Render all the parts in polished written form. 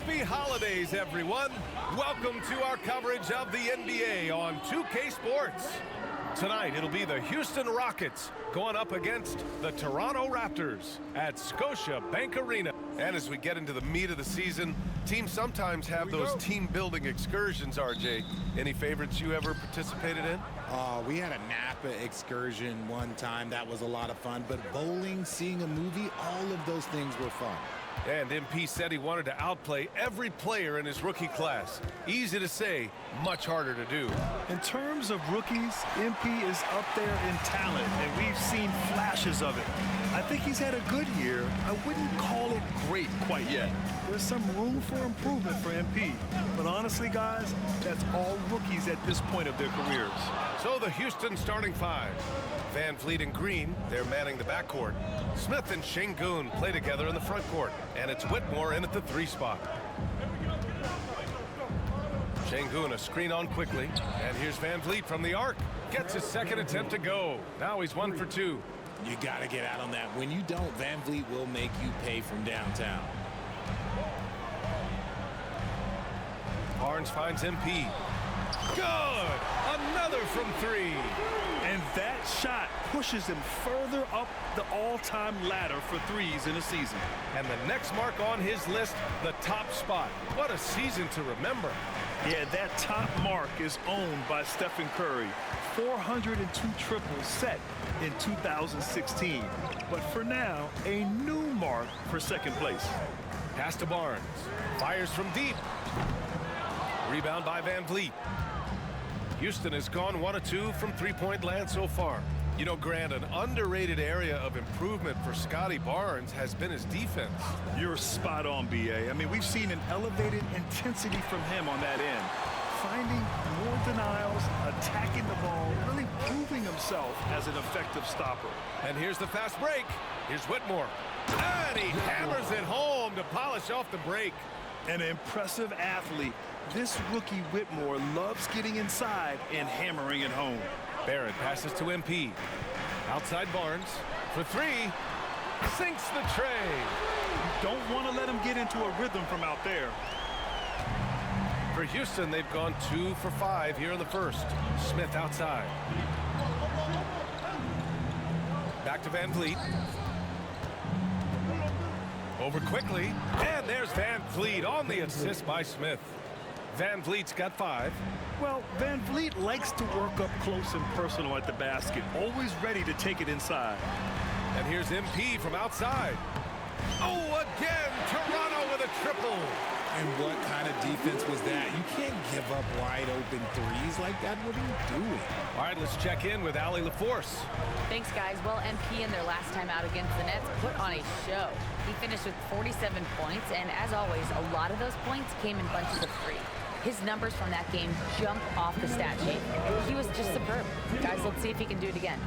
Happy holidays, everyone. Welcome to our coverage of the NBA on 2K Sports. Tonight, it'll be the Houston Rockets going up against the Toronto Raptors at Scotiabank Arena. And as we get into the meat of the season, teams sometimes have those team-building excursions, RJ. Any favorites you ever participated in? We had a Napa excursion one time. That was a lot of fun. But bowling, seeing a movie, all of those things were fun. And MP said he wanted to outplay every player in his rookie class. Easy to say, much harder to do. In terms of rookies, MP is up there in talent, and we've seen flashes of it. I think he's had a good year. I wouldn't call it great quite yet. There's some room for improvement for MP. But honestly, guys, that's all rookies at this point of their careers. So the Houston starting five. Van Vliet and Green, they're manning the backcourt. Smith and Şengün play together in the front court. And it's Whitmore in at the 3 spot. Şengün a screen on quickly. And here's Van Vliet from the arc. Gets his second attempt to go. Now he's 1 for 2. You got to get out on that. When you don't, Van Vliet will make you pay from downtown. Barnes finds MP. Good! Another from 3. And that shot pushes him further up the all-time ladder for threes in a season. And the next mark on his list, the top spot. What a season to remember. Yeah, that top mark is owned by Stephen Curry. 402 triples set in 2016. But for now, a new mark for second place. Pass to Barnes. Fires from deep. Rebound by Van Vliet. Houston has gone 1 of 2 from three-point land so far. You know, Grant, an underrated area of improvement for Scotty Barnes has been his defense. You're spot on, B.A. I mean, we've seen an elevated intensity from him on that end. Finding more denials, attacking the ball, really proving himself as an effective stopper. And here's the fast break. Here's Whitmore. And he hammers it home to polish off the break. An impressive athlete. This rookie Whitmore loves getting inside and hammering it home. Barrett passes to MP. Outside Barnes for 3. Sinks the tray. Don't want to let him get into a rhythm from out there. For Houston, they've gone 2 for 5 here in the first. Smith outside. Back to Van Vliet. Over quickly. And there's Van Vliet on the assist by Smith. Van Vliet's got 5. Well, Van Vliet likes to work up close and personal at the basket, always ready to take it inside. And here's MP from outside. Oh, again, Toronto with a triple. And what kind of defense was that? You can't give up wide open threes like that. What are you doing? All right, let's check in with Allie LaForce. Thanks, guys. Well, MP in their last time out against the Nets put on a show. He finished with 47 points, and as always, a lot of those points came in bunches of 3. His numbers from that game jump off the stat sheet. He was just superb. Guys, let's see if he can do it again.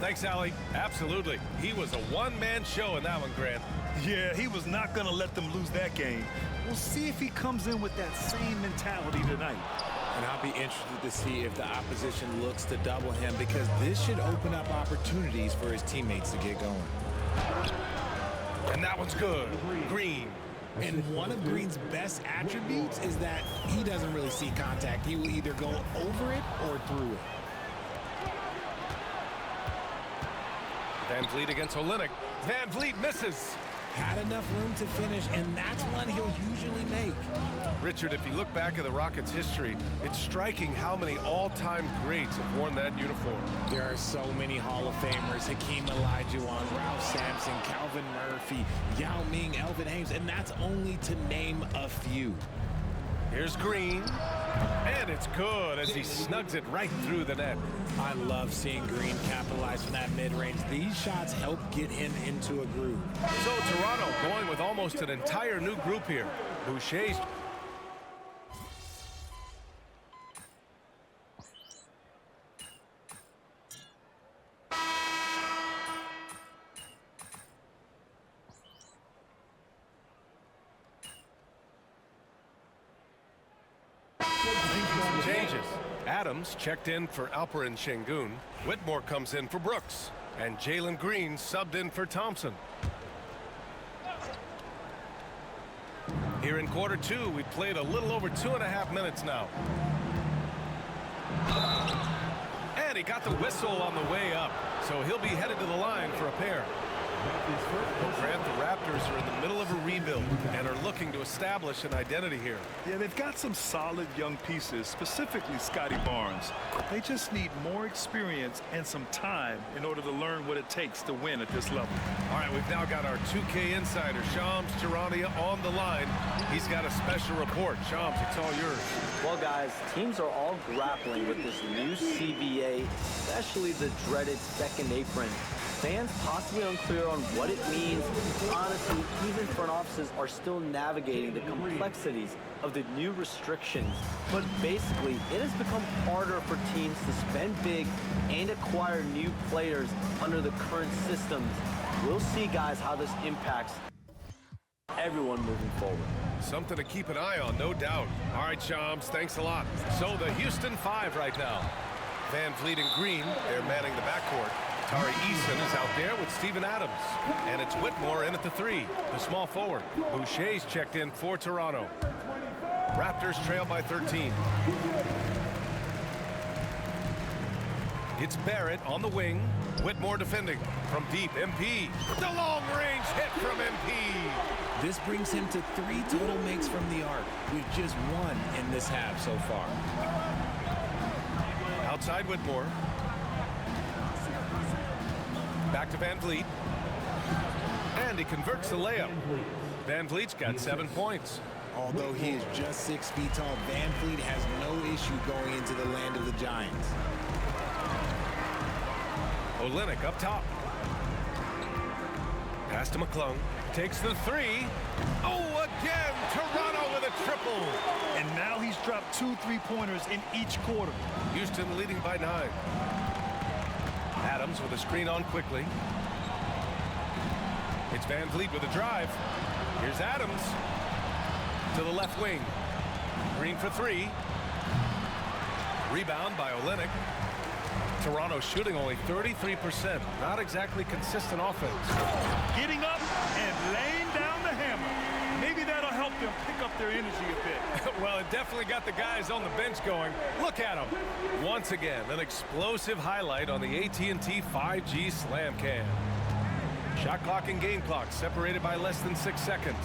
Thanks, Allie. Absolutely. He was a one-man show in that one, Grant. Yeah, he was not going to let them lose that game. We'll see if he comes in with that same mentality tonight. And I'll be interested to see if the opposition looks to double him, because this should open up opportunities for his teammates to get going. And that one's good. Green. And one of Green's best attributes is that he doesn't really see contact. He will either go over it or through it. Van Vliet against Olynyk. Van Vliet misses. Had enough room to finish, and that's one he'll usually make. Richard, if you look back at the Rockets' history, it's striking how many all-time greats have worn that uniform. There are so many Hall of Famers: Hakeem Olajuwon, Ralph Sampson, Calvin Murphy, Yao Ming, Elvin Hayes, and that's only to name a few. Here's Green, and it's good as he snugs it right through the net. I love seeing Green capitalize from that mid-range. These shots help get him into a groove. So Toronto going with almost an entire new group here. Boucher's changes. Adams checked in for Alperen Şengün. Whitmore comes in for Brooks. And Jalen Green subbed in for Thompson. Here in quarter two, we've played a little over 2.5 minutes now. And he got the whistle on the way up, so he'll be headed to the line for a pair. Grant, the Raptors are in the middle of a rebuild and are looking to establish an identity here. Yeah, they've got some solid young pieces, specifically Scotty Barnes. They just need more experience and some time in order to learn what it takes to win at this level. All right, we've now got our 2K insider, Shams Charania, on the line. He's got a special report. Shams, it's all yours. Well, guys, teams are all grappling with this new CBA, especially the dreaded second apron. Fans possibly unclear on what it means. Honestly, even front offices are still navigating the complexities of the new restrictions. But basically, it has become harder for teams to spend big and acquire new players under the current systems. We'll see, guys, how this impacts everyone moving forward. Something to keep an eye on, no doubt. All right, Shams, thanks a lot. So the Houston 5 right now. Van Vliet and Green, they're manning the backcourt. Tari Eason is out there with Steven Adams. And it's Whitmore in at the 3, the small forward. Boucher's checked in for Toronto. Raptors trail by 13. It's Barrett on the wing. Whitmore defending from deep. MP. The long-range hit from MP. This brings him to 3 total makes from the arc, with just 1 in this half so far. Outside Whitmore. Back to Van Vliet. And he converts the layup. Van Vliet's got 7 points. Although he is just 6 feet tall, Van Vliet has no issue going into the land of the Giants. Olynyk up top. Pass to McClung. Takes the 3. Oh, again! Toronto with a triple. And now he's dropped 2 3-pointers in each quarter. Houston leading by 9. Adams with a screen on quickly. It's Van Vliet with a drive. Here's Adams to the left wing. Green for 3. Rebound by Olynyk. Toronto shooting only 33%. Not exactly consistent offense. Getting up and laying down the hammer. Maybe that'll help them pick up their energy a bit. Well, it definitely got the guys on the bench going. Look at them. Once again, an explosive highlight on the AT&T 5G Slam Cam. Shot clock and game clock separated by less than 6 seconds.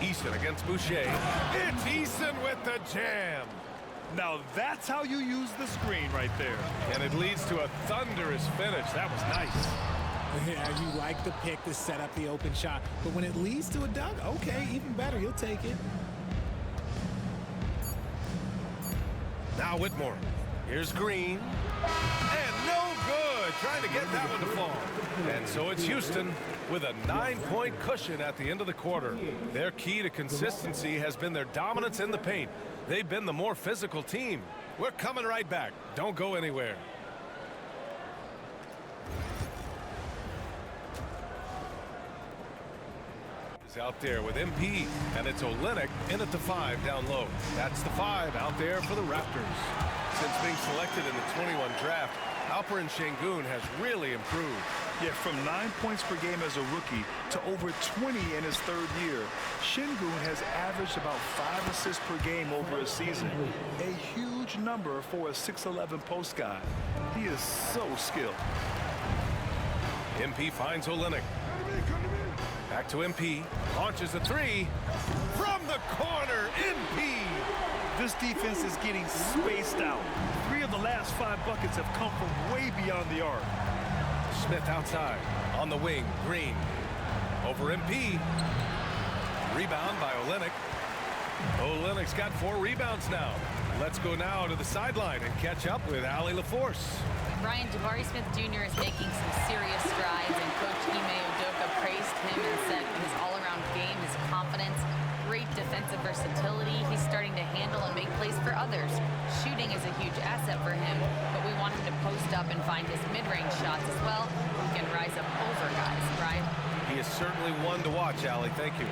Eason against Boucher. It's Eason with the jam. Now that's how you use the screen right there. And it leads to a thunderous finish. That was nice. Yeah, you like the pick to set up the open shot, but when it leads to a dunk, okay, even better, you'll take it. Now Whitmore. Here's Green. And no good. Trying to get that one to fall. And so it's Houston with a 9-point cushion at the end of the quarter. Their key to consistency has been their dominance in the paint. They've been the more physical team. We're coming right back. Don't go anywhere. Is out there with MP, and it's Olynyk in at the 5 down low. That's the 5 out there for the Raptors. Since being selected in the 21 draft, Alperen Sengun has really improved. Yeah, from 9 points per game as a rookie to over 20 in his 3rd year. Sengun has averaged about 5 assists per game over a season. A huge number for a 6'11" post guy. He is so skilled. MP finds Olynyk. Back to MP. Launches a 3. From the corner, MP. This defense is getting spaced out. 3 of the last 5 buckets have come from way beyond the arc. Smith outside. On the wing, Green. Over MP. Rebound by Olynyk. Olynyk's got 4 rebounds now. Let's go now to the sideline and catch up with Allie LaForce. Brian, Jabari Smith Jr. is making some serious strides, and Coach Ime Udoka praised him and said his all-around game, his confidence, great defensive versatility. He's starting to handle and make plays for others. Shooting is a huge asset for him, but we want him to post up and find his mid-range shots as well. He can rise up over guys, Brian. He He is certainly one to watch, Allie. Thank you.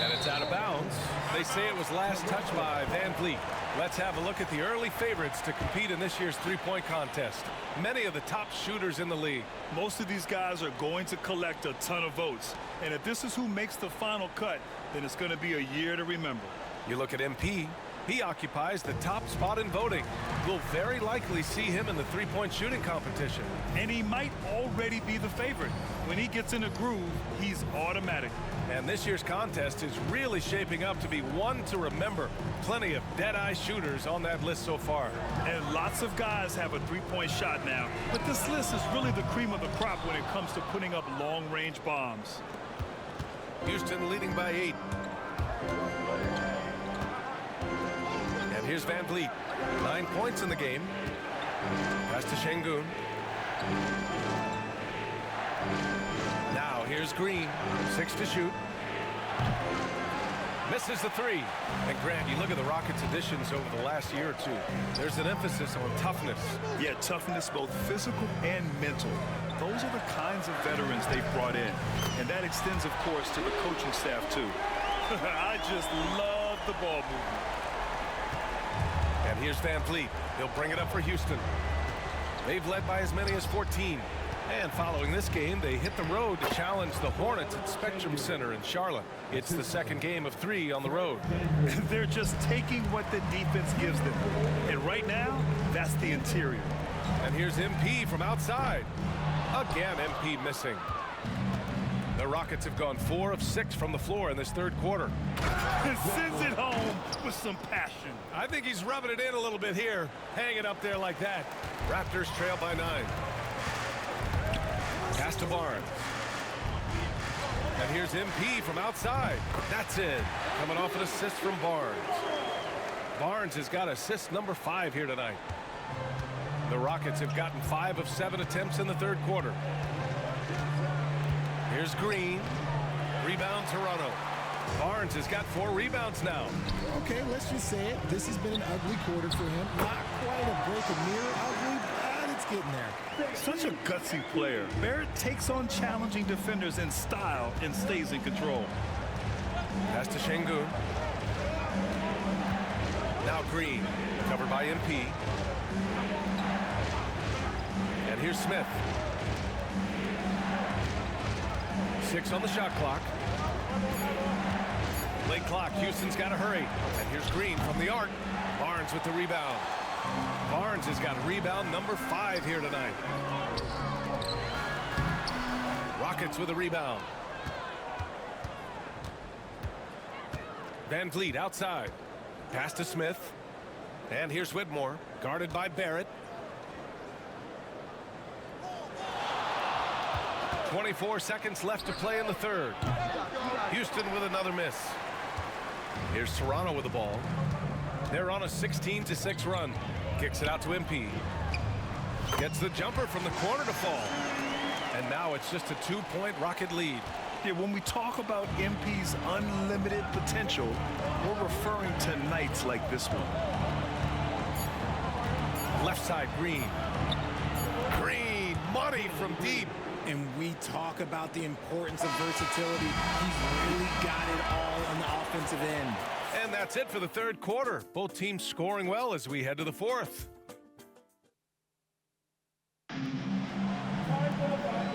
And it's out of bounds. They say it was last touched by Van Vliet. Let's have a look at the early favorites to compete in this year's three-point contest. Many of the top shooters in the league. Most of these guys are going to collect a ton of votes. And if this is who makes the final cut, then it's going to be a year to remember. You look at MP. He occupies the top spot in voting. We'll very likely see him in the three-point shooting competition. And he might already be the favorite. When he gets in a groove, he's automatic. And this year's contest is really shaping up to be one to remember. Plenty of dead-eye shooters on that list so far. And lots of guys have a three-point shot now. But this list is really the cream of the crop when it comes to putting up long-range bombs. Houston leading by 8. And here's Van Vliet. 9 points in the game. Pass to Şengün. Now here's Green. 6 to shoot. Misses the 3. And Grant, you look at the Rockets' additions over the last year or two. There's an emphasis on toughness. Yeah, toughness, both physical and mental. Those are the kinds of veterans they've brought in. And that extends, of course, to the coaching staff, too. I just love the ball movement. And here's Van Vliet. He'll bring it up for Houston. They've led by as many as 14. And following this game, they hit the road to challenge the Hornets at Spectrum Center in Charlotte. It's the second game of 3 on the road. They're just taking what the defense gives them. And right now, that's the interior. And here's MP from outside. Again, MP missing. The Rockets have gone 4 of 6 from the floor in this third quarter. Sends it home with some passion. I think he's rubbing it in a little bit here. Hang it up there like that. Raptors trail by 9. Pass to Barnes. And here's MP from outside. That's it. Coming off an assist from Barnes. Barnes has got assist number 5 here tonight. The Rockets have gotten 5 of 7 attempts in the third quarter. Here's Green. Rebound Toronto. Barnes has got 4 rebounds now. Okay, let's just say it. This has been an ugly quarter for him. Not quite a break of mirror ugly, but it's getting there. Such a gutsy player. Barrett takes on challenging defenders in style and stays in control. Pass to Şengün. Now Green, covered by MP. And here's Smith. 6 on the shot clock. Late clock, Houston's got to hurry. And here's Green from the arc. Barnes with the rebound. Barnes has got rebound number 5 here tonight. Rockets with a rebound. Van Vliet outside. Pass to Smith. And here's Whitmore, guarded by Barrett. 24 seconds left to play in the third. Houston with another miss. Here's Toronto with the ball. They're on a 16-6 run. Kicks it out to MP. Gets the jumper from the corner to fall. And now it's just a 2-point Rocket lead. Yeah, when we talk about MP's unlimited potential, we're referring to nights like this one. Left side, Green. Green, money from deep. And we talk about the importance of versatility. He's really got it all on the offensive end. And that's it for the third quarter. Both teams scoring well as we head to the fourth. Man,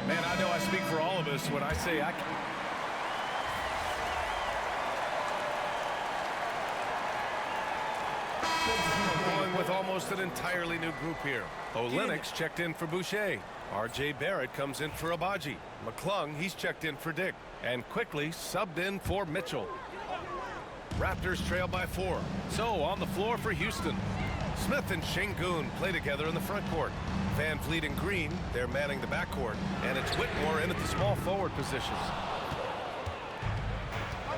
I know I speak for all of us when I say going with almost an entirely new group here. Olenek's checked in for Boucher. R.J. Barrett comes in for Abaji. McClung, he's checked in for Dick. And quickly subbed in for Mitchell. Raptors trail by 4. So on the floor for Houston. Smith and Şengün play together in the front court. Van Vliet and Green, they're manning the backcourt. And it's Whitmore in at the small forward positions.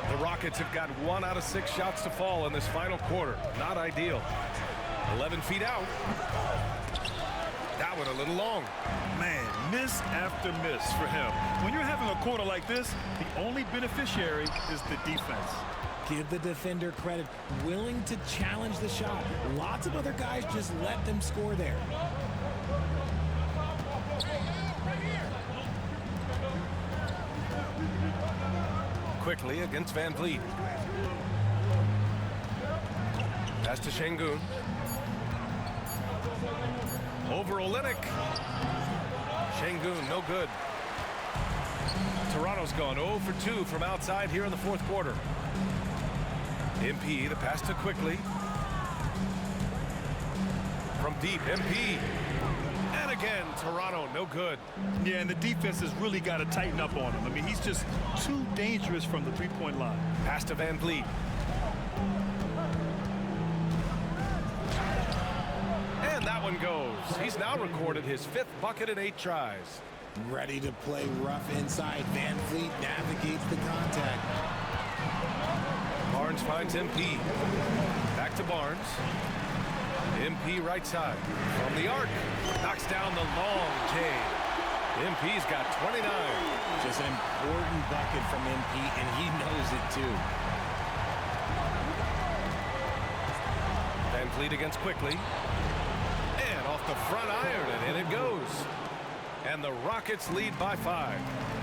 The Rockets have got 1 out of 6 shots to fall in this final quarter. Not ideal. 11 feet out. That one a little long. Man, miss after miss for him. When you're having a quarter like this, the only beneficiary is the defense. Give the defender credit. Willing to challenge the shot. Lots of other guys just let them score there. Quickly against Van Vliet. Pass to Şengün. Over Olynyk. Şengün, no good. Toronto's gone 0 for 2 from outside here in the fourth quarter. MP, the pass to Quickly. From deep, MP. And again, Toronto, no good. Yeah, and the defense has really got to tighten up on him. I mean, he's just too dangerous from the three-point line. Pass to Van Vliet. And that one goes. He's now recorded his 5th bucket in 8 tries. Ready to play rough inside. Van Vliet navigates the contact. Barnes finds MP. Back to Barnes. MP right side. From the arc. Knocks down the long J. MP's got 29. Just an important bucket from MP, and he knows it too. Van Vliet against Quickly. And off the front iron, and in it goes. And the Rockets lead by 5.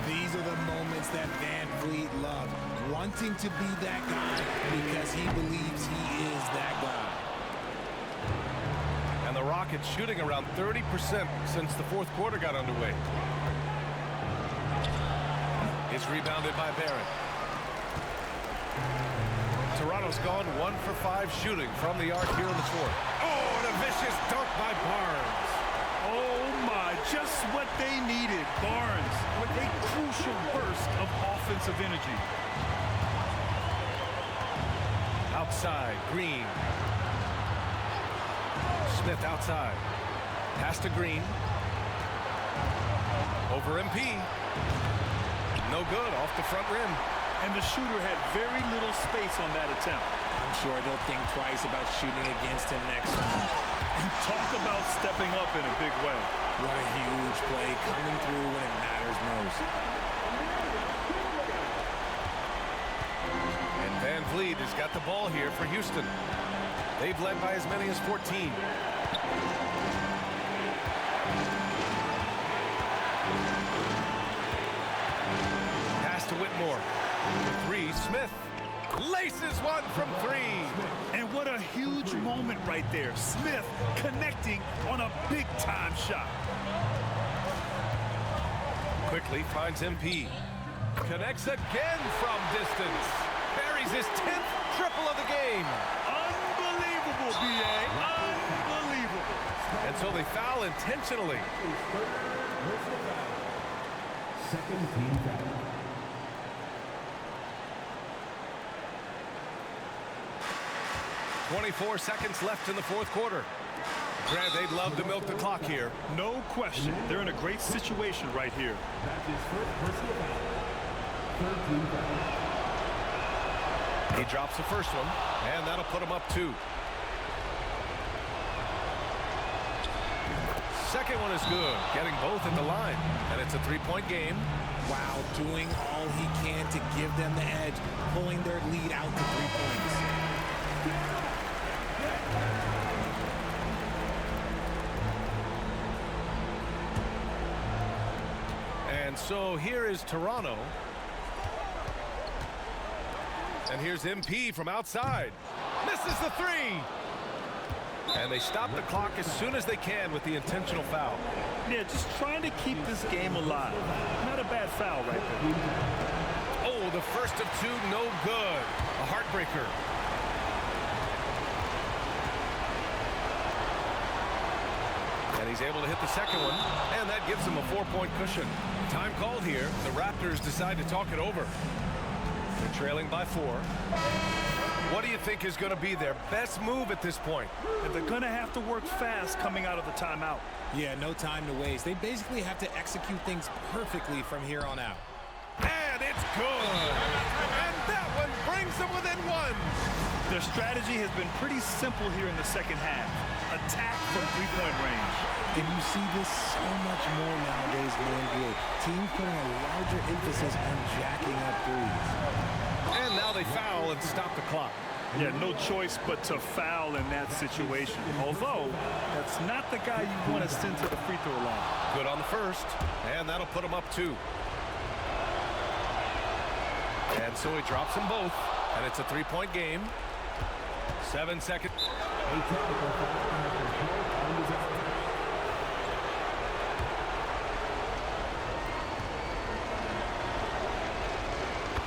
These are the moments that Van Vliet loved, wanting to be that guy because he believes he is that guy. And the Rockets shooting around 30% since the fourth quarter got underway. It's rebounded by Barrett. Toronto's gone 1 for 5 shooting from the arc here in the fourth. Oh, and a vicious dunk by Barnes. Oh, my, just what they needed. Barnes with a crucial burst of offensive energy. Outside, Green. Smith outside. Pass to Green. Over MP. No good, off the front rim. And the shooter had very little space on that attempt. I'm sure they'll think twice about shooting against him next time. And talk about stepping up in a big way. What a huge play, coming through when it matters most. And Van Vliet has got the ball here for Houston. They've led by as many as 14. Pass to Whitmore. 3, Smith. Laces one from 3. And what a huge moment right there. Smith connecting on a big-time shot. Quickly finds MP. Connects again from distance. Buries his 10th triple of the game. Unbelievable, B.A. Unbelievable. And so they foul intentionally. Second team foul. 24 seconds left in the fourth quarter. Grant, they'd love to milk the clock here. No question. They're in a great situation right here. That's his first personal foul. Third team foul. He drops the first one, and that'll put him up 2. Second one is good, getting both at the line. And it's a 3-point game. Wow, doing all he can to give them the edge, pulling their lead out to 3 points. And so here is Toronto. And here's MP from outside. Misses the 3. And they stop the clock as soon as they can with the intentional foul. Yeah, just trying to keep this game alive. Not a bad foul right there. Oh, the first of 2, no good. A heartbreaker. And he's able to hit the second one, and that gives him a 4-point cushion. Time called here. The Raptors decide to talk it over. They're trailing by 4. What do you think is going to be their best move at this point? And they're going to have to work fast coming out of the timeout. Yeah, no time to waste. They basically have to execute things perfectly from here on out. And it's good. And that one brings them within 1. Their strategy has been pretty simple here in the second half. Attack from 3-point range. And you see this so much more nowadays in the NBA. Teams putting a larger emphasis on jacking up threes. And now they foul and stop the clock. Yeah, no choice but to foul in that situation. Although, that's not the guy you want to send to the free throw line. Good on the first, and that'll put them up 2. And so he drops them both, and it's a three-point game. 7 seconds. A technical foul has been called on the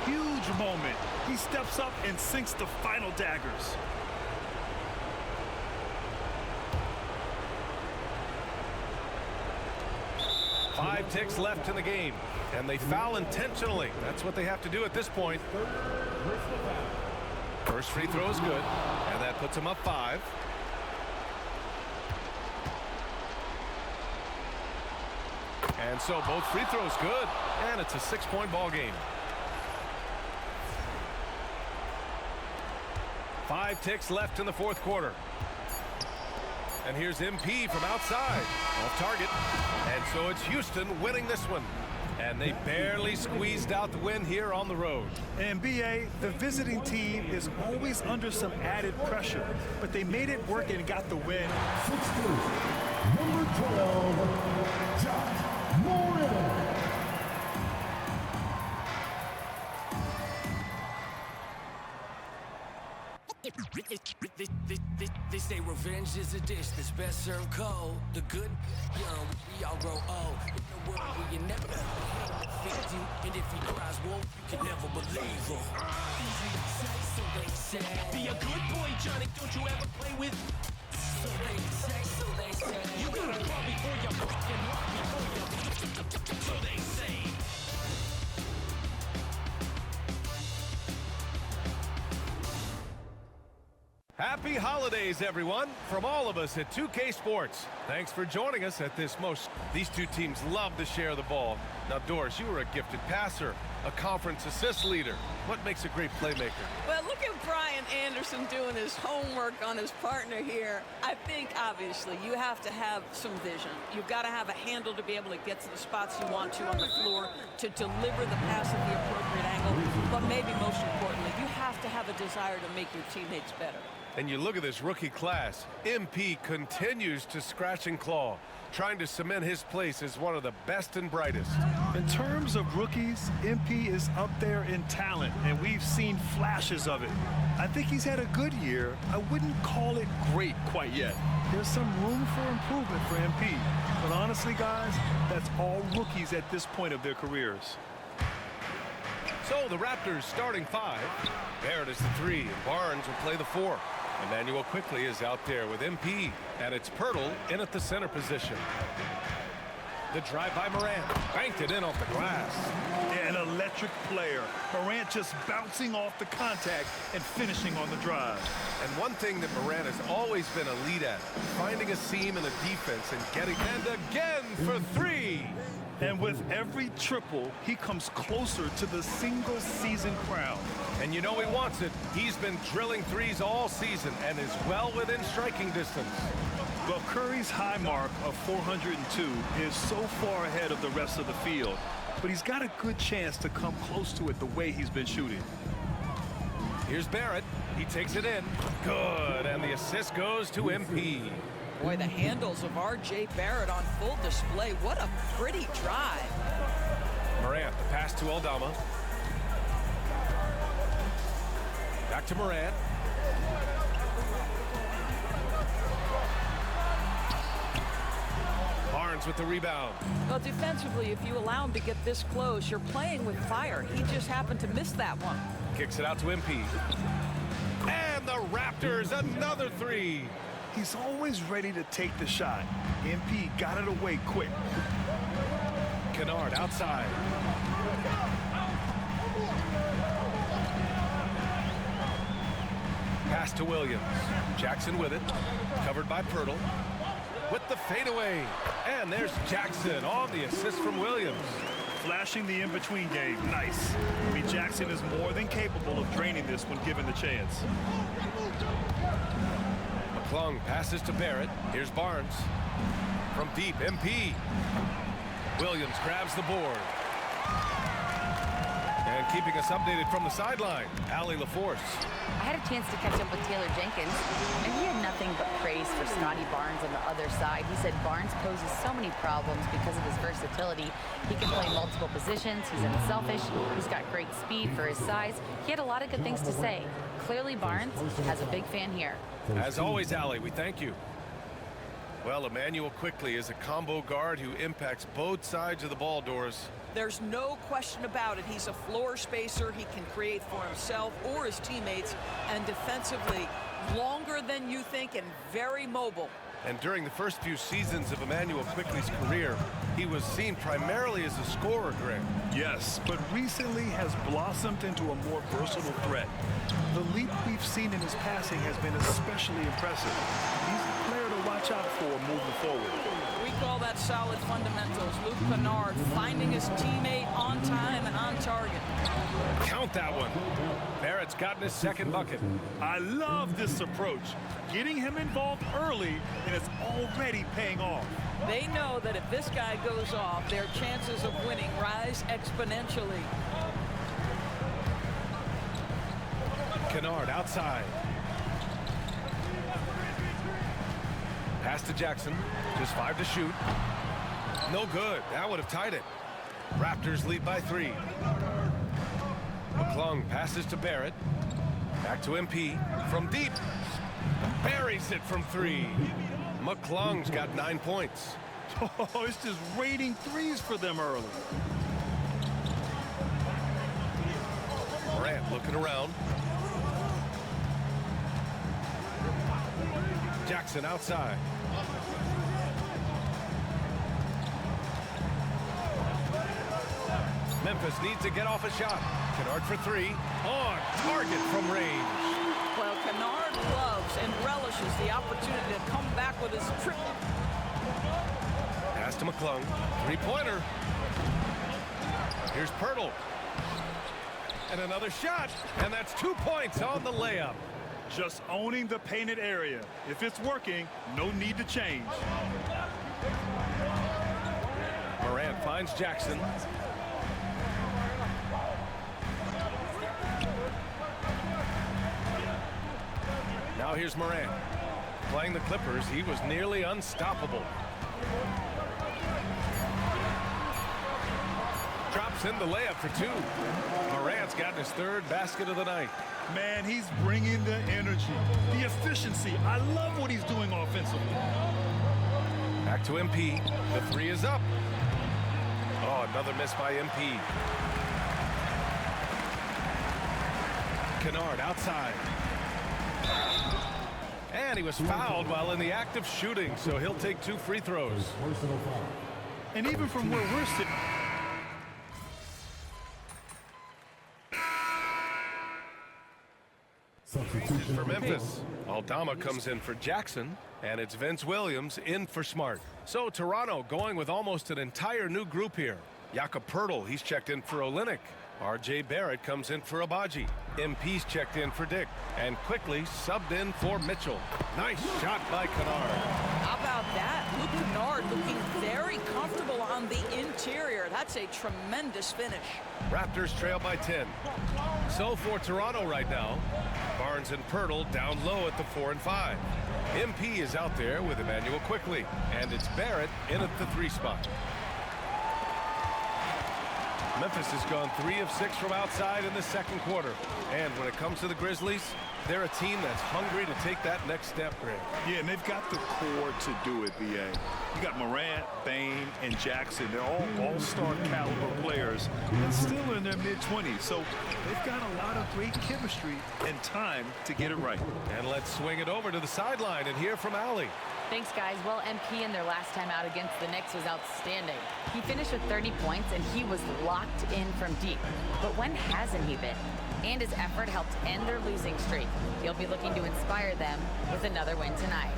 Huge moment. He steps up and sinks the final daggers. Five ticks left in the game, and they foul intentionally. That's what they have to do at this point. First free throw is good, and that puts them up 5. And so both free throws good, and it's a 6-point ball game. 5 ticks left in the fourth quarter. And here's MP from outside, off target. And so it's Houston winning this one. And they barely squeezed out the win here on the road. NBA, the visiting team is always under some added pressure, but they made it work and got the win. 16, number 12, Jack Morant. They say revenge is a dish that's best served cold. The good, young, we all grow old. In a world where you never defeat you, and if he cries wolf, you can never believe him. So they say, be a good boy, Johnny. Don't you ever play with? So they say, you gotta crawl before you walk and walk before you. So they say. Happy holidays, everyone, from all of us at 2K Sports. Thanks for joining us at this most. These two teams love to share the ball. Now, Doris, you were a gifted passer, a conference assist leader. What makes a great playmaker? Well, look at Brian Anderson doing his homework on his partner here. I think, obviously, you have to have some vision. You've got to have a handle to be able to get to the spots you want to on the floor, to deliver the pass at the appropriate angle. But maybe most importantly, you have to have a desire to make your teammates better. And you look at this rookie class. MP continues to scratch and claw, trying to cement his place as one of the best and brightest. In terms of rookies, MP is up there in talent, and we've seen flashes of it. I think he's had a good year. I wouldn't call it great quite yet. There's some room for improvement for MP. But honestly, guys, that's all rookies at this point of their careers. So the Raptors starting 5. Barrett is the 3, and Barnes will play the 4. Emmanuel quickly is out there with MP, and it's Pirtle in at the center position. The drive by Morant, banked it in off the glass. An electric player. Morant just bouncing off the contact and finishing on the drive. And one thing that Morant has always been a lead at, finding a seam in the defense and getting, and again for 3. And with every triple, he comes closer to the single-season crown. And you know he wants it. He's been drilling threes all season and is well within striking distance. Well, Curry's high mark of 402 is so far ahead of the rest of the field, but he's got a good chance to come close to it the way he's been shooting. Here's Barrett. He takes it in. Good, and the assist goes to MP. Boy, the handles of R.J. Barrett on full display. What a pretty drive. Morant, the pass to Aldama. Back to Morant. Barnes with the rebound. Well, defensively, if you allow him to get this close, you're playing with fire. He just happened to miss that one. Kicks it out to MP. And the Raptors, another 3. He's always ready to take the shot. MP got it away quick. Kennard outside. Pass to Williams. Jackson with it. Covered by Pirtle. With the fadeaway. And there's Jackson on the assist from Williams. Flashing the in-between game. Nice. I mean, Jackson is more than capable of draining this when given the chance. McClung passes to Barrett. Here's Barnes. From deep, MP. Williams grabs the board. And keeping us updated from the sideline, Allie LaForce. I had a chance to catch up with Taylor Jenkins, and he had nothing but praise for Scotty Barnes on the other side. He said Barnes poses so many problems because of his versatility. He can play multiple positions. He's unselfish. He's got great speed for his size. He had a lot of good things to say. Clearly, Barnes has a big fan here. As always, Allie, we thank you. Well, Emmanuel Quickly is a combo guard who impacts both sides of the ball, Doris. There's no question about it. He's a floor spacer. He can create for himself or his teammates. And defensively, longer than you think and very mobile. And during the first few seasons of Emmanuel Quickly's career, he was seen primarily as a scorer, Greg. Yes, but recently has blossomed into a more versatile threat. The leap we've seen in his passing has been especially impressive. He's a player to watch out for moving forward. We call that solid fundamentals. Luke Kennard finding his teammate on time and on target. Count that one. Barrett's gotten his second bucket. I love this approach. Getting him involved early, and it's already paying off. They know that if this guy goes off, their chances of winning rise exponentially. Kennard outside. Pass to Jackson. Just 5 to shoot. No good. That would have tied it. Raptors lead by 3. McClung passes to Barrett. Back to MP. From deep. Buries it from 3. McClung's got 9 points. Oh, it's just raining threes for them early. Morant looking around. Jackson outside. Memphis needs to get off a shot. Kennard for 3. On target from range. Well, Kennard loves and relishes the opportunity to come back with his triple. Pass to McClung. 3-pointer. Here's Pirtle. And another shot. And that's 2 points on the layup. Just owning the painted area. If it's working, no need to change. Morant finds Jackson. Now here's Morant. Playing the Clippers, he was nearly unstoppable. Drops in the layup for 2. Morant's gotten his 3rd basket of the night. Man, he's bringing the energy, the efficiency. I love what he's doing offensively. Back to MP. The 3 is up. Oh, another miss by MP. Kennard outside. And he was fouled while in the act of shooting, so he'll take 2 free throws. And even from where we're sitting, for Memphis, Aldama comes in for Jackson, and it's Vince Williams in for Smart. So Toronto going with almost an entire new group here. Jakob Poeltl, he's checked in for Olynyk. R.J. Barrett comes in for Abaji. MP's checked in for Dick. And Quickly subbed in for Mitchell. Nice shot by Kennard. How about that? Luke Kennard looking very comfortable on the interior. That's a tremendous finish. Raptors trail by 10. So for Toronto right now, Barnes and Poeltl down low at the 4 and 5. MP is out there with Emmanuel Quickly. And it's Barrett in at the 3 spot. Memphis has gone 3 of 6 from outside in the second quarter. And when it comes to the Grizzlies, they're a team that's hungry to take that next step, Greg. yeah, and they've got the core to do it, BA. You got Morant, Bane, and Jackson. They're all all-star caliber players and still in their mid-20s. So they've got a lot of great chemistry and time to get it right. And let's swing it over to the sideline and hear from Allie. Thanks, guys. Well, MP in their last time out against the Knicks was outstanding. He finished with 30 points, and he was locked in from deep. But when hasn't he been? And his effort helped end their losing streak. He'll be looking to inspire them with another win tonight.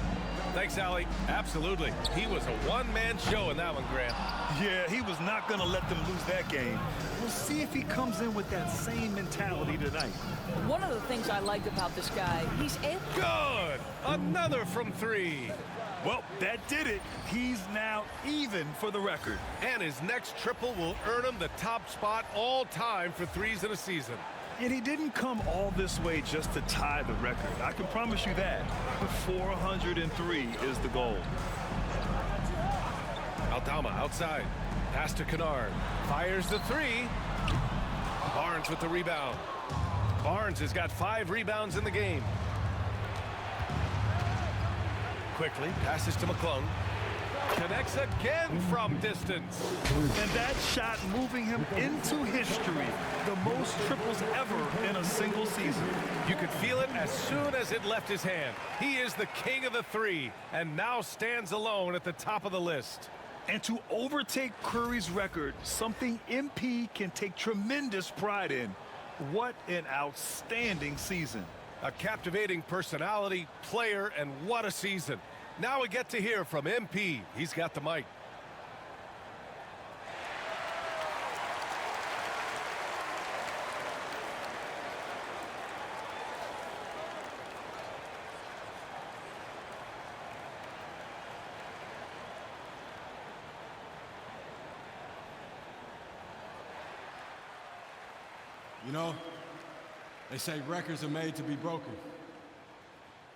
Thanks, Allie. Absolutely. He was a one-man show in that one, Grant. Yeah, he was not going to let them lose that game. We'll see if he comes in with that same mentality tonight. One of the things I like about this guy, he's able. Good. Another from 3. Well, that did it. He's now even for the record. And his next triple will earn him the top spot all time for threes in a season. And he didn't come all this way just to tie the record. I can promise you that. 403 is the goal. Aldama outside. Pass to Kennard. Fires the three. Barnes with the rebound. Barnes has got 5 rebounds in the game. Quickly passes to McClung. Connects again from distance. And that shot moving him into history. The most triples ever in a single season. You could feel it as soon as it left his hand. He is the king of the three and now stands alone at the top of the list. And to overtake Curry's record, something MP can take tremendous pride in. What an outstanding season. A captivating personality, player, and what a season. Now we get to hear from MP. He's got the mic. You know, they say records are made to be broken.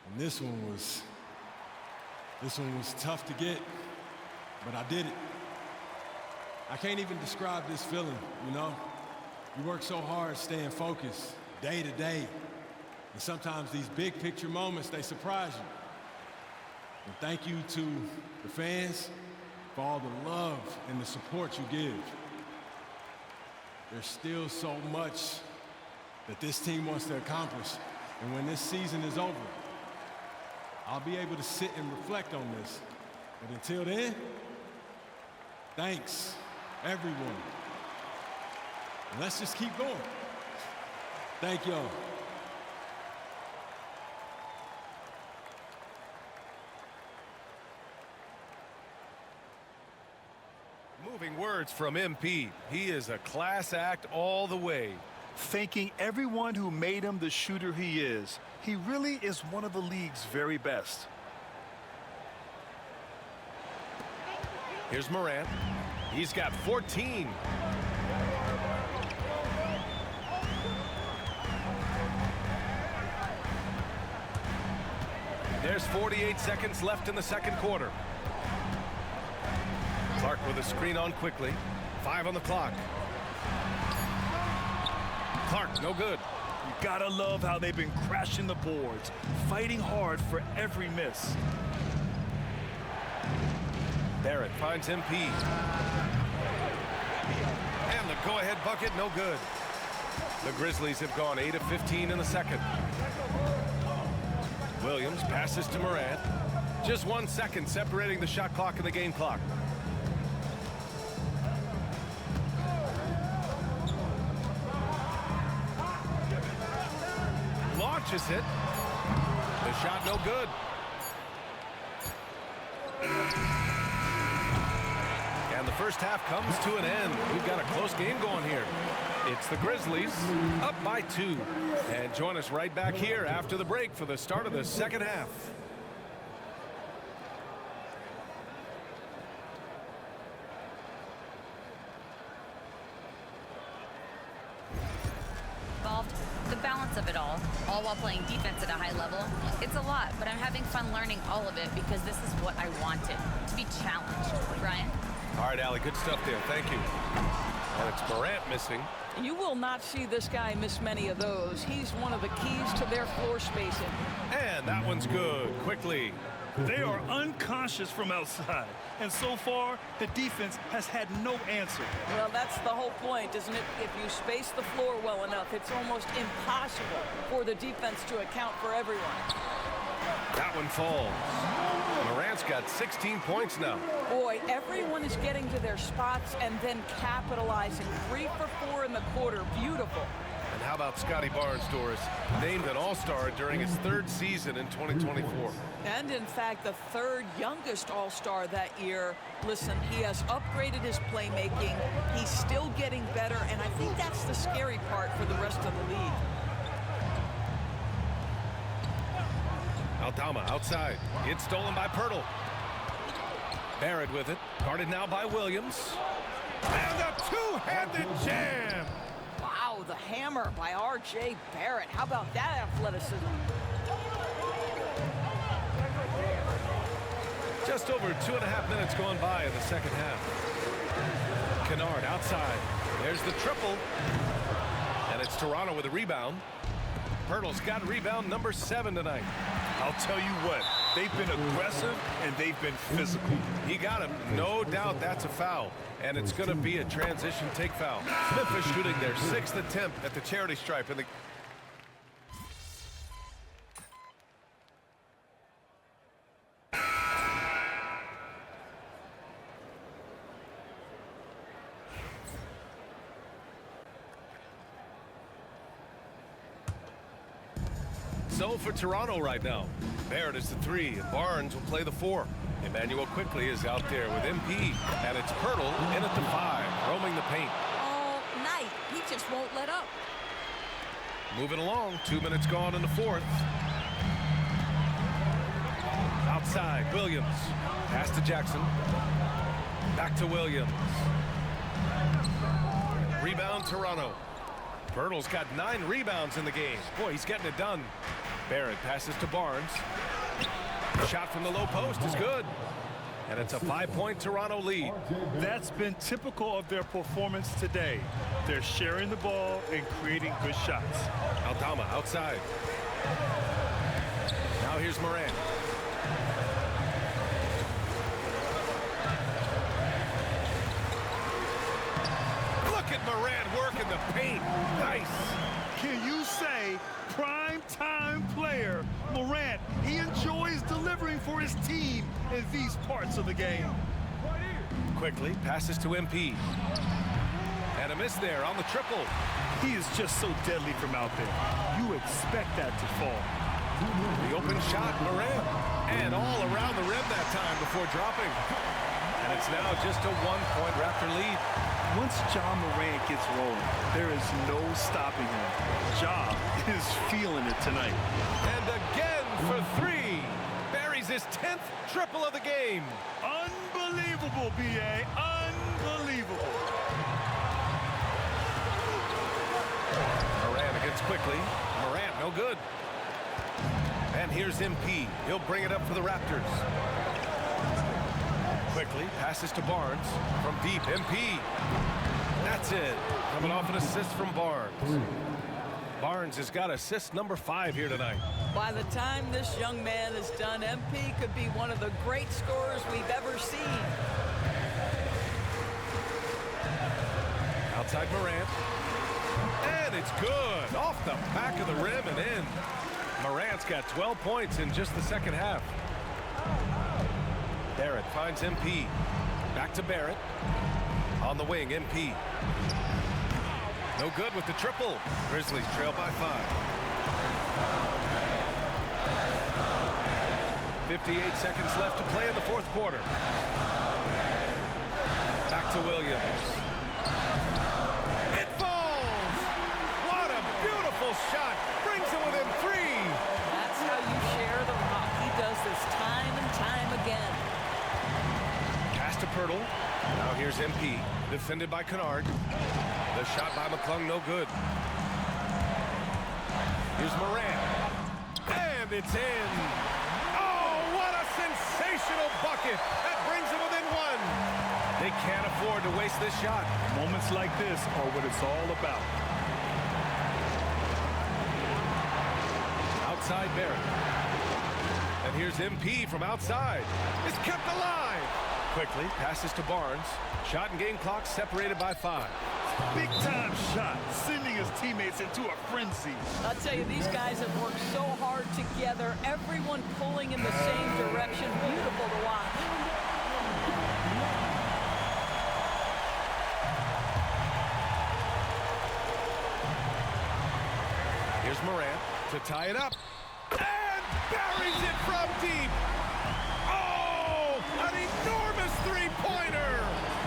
And this one was tough to get, but I did it. I can't even describe this feeling, you know? You work so hard staying focused day to day, and sometimes these big picture moments, they surprise you. And thank you to the fans for all the love and the support you give. There's still so much that this team wants to accomplish. And when this season is over, I'll be able to sit and reflect on this. But until then, thanks, everyone. And let's just keep going. Thank y'all. Moving words from MP. He is a class act all the way. Thanking everyone who made him the shooter he is. He really is one of the league's very best. Here's Morant. He's got 14. There's 48 seconds left in the second quarter. Clark with a screen on quickly. 5 on the clock. Clark, no good. You gotta love how they've been crashing the boards, fighting hard for every miss. Barrett finds MP. And the go-ahead bucket, no good. The Grizzlies have gone 8 of 15 in the second. Williams passes to Morant. Just 1 second separating the shot clock and the game clock. Launches it. The shot no good. And the first half comes to an end. We've got a close game going here. It's the Grizzlies up by 2. And join us right back here after the break for the start of the second half. The balance of it all while playing defense at a high level. It's a lot, but I'm having fun learning all of it because this is what I wanted, to be challenged. Brian? All right, Allie, good stuff there. Thank you. And it's Morant missing. You will not see this guy miss many of those. He's one of the keys to their floor spacing. And that one's good. Quickly. They are unconscious from outside. And so far, the defense has had no answer. Well, that's the whole point, isn't it? If you space the floor well enough, it's almost impossible for the defense to account for everyone. That one falls. Morant's got 16 points now. Boy, everyone is getting to their spots and then capitalizing. 3 for 4 in the quarter. Beautiful. And how about Scotty Barnes, Doris? Named an All-Star during his 3rd season in 2024. And in fact, the 3rd youngest All-Star that year. Listen, he has upgraded his playmaking. He's still getting better, and I think that's the scary part for the rest of the league. Aldama outside. It's stolen by Pirtle. Barrett with it. Guarded now by Williams. And a two-handed jam. Wow, the hammer by R.J. Barrett. How about that athleticism? Just over 2.5 minutes going by in the second half. Kennard outside. There's the triple. And it's Toronto with a rebound. Pirtle's got rebound number 7 tonight. I'll tell you what, they've been aggressive and they've been physical. He got him. No doubt that's a foul. And it's going to be a transition take foul. Memphis shooting their 6th attempt at the charity stripe in the... So for Toronto right now, Barrett is the 3, and Barnes will play the 4. Emmanuel quickly is out there with MP, and it's Pirtle in at the 5, roaming the paint. All night, he just won't let up. Moving along, 2 minutes gone in the 4th. Outside, Williams. Pass to Jackson. Back to Williams. Rebound, Toronto. Pirtle's got 9 rebounds in the game. Boy, he's getting it done. Barrett passes to Barnes. Shot from the low post is good. And it's a 5-point Toronto lead. That's been typical of their performance today. They're sharing the ball and creating good shots. Aldama outside. Now here's Moran. Look at Moran working the paint. Nice. Can you say prime-time player Morant? He enjoys delivering for his team in these parts of the game. Quickly passes to MP. And a miss there on the triple. He is just so deadly from out there. You expect that to fall. The open shot, Moran. And all around the rim that time before dropping. And it's now just a 1-point Raptor lead. Once John Morant gets rolling, there is no stopping him. Ja is feeling it tonight. And again for 3. Buries his 10th triple of the game. Unbelievable, B.A. Unbelievable. Moran against quickly. Morant, no good. And here's MP. He'll bring it up for the Raptors. Quickly passes to Barnes from deep. MP. That's it. Coming off an assist from Barnes. Barnes has got assist number 5 here tonight. By the time this young man is done, MP could be one of the great scorers we've ever seen. Outside Morant. And it's good. Off the back of the rim and in. Morant's got 12 points in just the second half. Barrett finds MP. Back to Barrett. On the wing, MP. No good with the triple. Grizzlies trail by 5. 58 seconds left to play in the 4th quarter. Back to Williams. It falls! What a beautiful shot. Brings it within 3. That's how you share the rock. He does this time and time again. Pass to Pirtle. Now here's MP. Defended by Kennard. The shot by McClung, no good. Here's Moran. And it's in. Oh, what a sensational bucket. That brings them within 1. They can't afford to waste this shot. Moments like this are what it's all about. Outside Barrett. And here's MP from outside. It's kept alive. Quickly passes to Barnes. Shot and game clock separated by 5. Big-time shot, sending his teammates into a frenzy. I'll tell you, these guys have worked so hard together. Everyone pulling in the same direction. Beautiful to watch. Here's Morant to tie it up. And buries it from deep. Oh, an enormous 3-pointer.